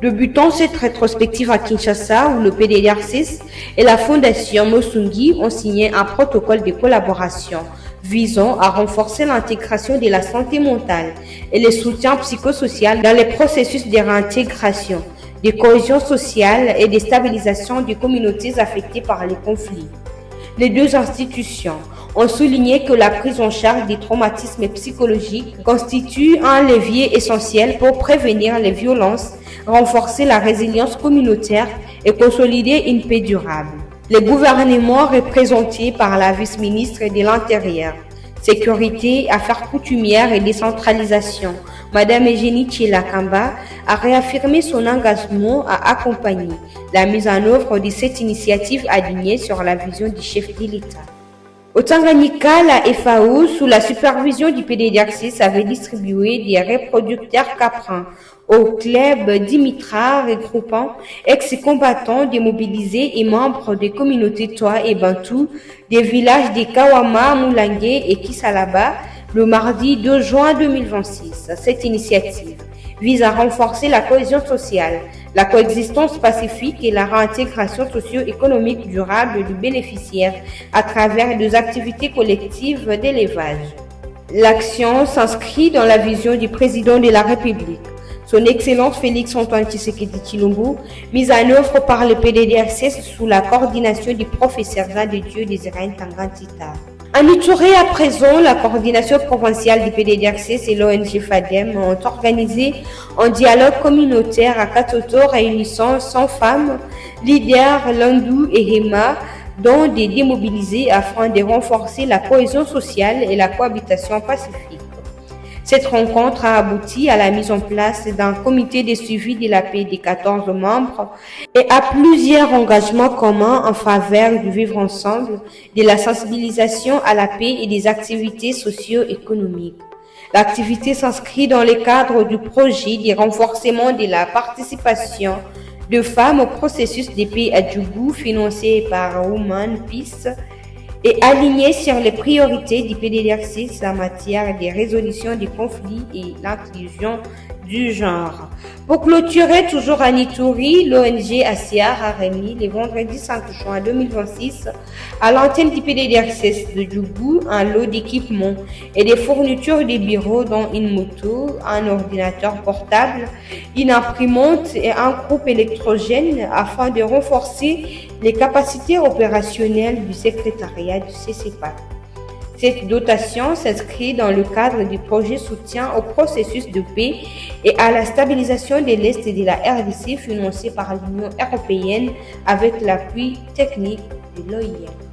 Débutant cette rétrospective à Kinshasa, où le PDDR6 et la Fondation Mosungi ont signé un protocole de collaboration visant à renforcer l'intégration de la santé mentale et le soutien psychosocial dans les processus de réintégration, de cohésion sociale et de stabilisation des communautés affectées par les conflits. Les deux institutions ont souligné que la prise en charge des traumatismes psychologiques constitue un levier essentiel pour prévenir les violences, renforcer la résilience communautaire et consolider une paix durable. Le gouvernement représenté par la vice-ministre de l'Intérieur, Sécurité, Affaires coutumières et décentralisation, Madame Eugénie Tchilakamba, a réaffirmé son engagement à accompagner la mise en œuvre de cette initiative alignée sur la vision du chef de l'État. Au Tanganyika, la FAO, sous la supervision du PDDR6, avait distribué des reproducteurs caprins au club Dimitra regroupant ex-combattants démobilisés et membres des communautés Toa et Bantou des villages de Kawama, Moulangué et Kisalaba le mardi 2 juin 2026. Cette initiative vise à renforcer la cohésion sociale, la coexistence pacifique et la réintégration socio-économique durable du bénéficiaire à travers des activités collectives d'élevage. L'action s'inscrit dans la vision du président de la République, son Excellence Félix-Antoine Tshisekedi Tshilombo, mise en œuvre par le PDDR6 sous la coordination du professeur Jean de Dieu Désiré Tangantita. En Ituri, à présent, la coordination provinciale du PDDR6 et l'ONG FADEM ont organisé un dialogue communautaire à Katoto réunissant 100 femmes, leaders Landou et Hema, dont des démobilisés afin de renforcer la cohésion sociale et la cohabitation pacifique. Cette rencontre a abouti à la mise en place d'un comité de suivi de la paix de 14 membres et à plusieurs engagements communs en faveur du vivre ensemble, de la sensibilisation à la paix et des activités socio-économiques. L'activité s'inscrit dans le cadre du projet de renforcement de la participation de femmes au processus de paix à Djougou financé par Women Peace et aligné sur les priorités du PDDR6 en matière de résolution des conflits et l'inclusion du genre. Pour clôturer, toujours à Ituri, l'ONG ASIAR a remis le vendredi 5 juin 2026 à l'antenne du PDDR6 de Djougou un lot d'équipements et des fournitures de bureaux dont une moto, un ordinateur portable, une imprimante et un groupe électrogène afin de renforcer les capacités opérationnelles du secrétariat du CCPAC. Cette dotation s'inscrit dans le cadre du projet soutien au processus de paix et à la stabilisation de l'Est de la RDC financé par l'Union européenne avec l'appui technique de l'OIM.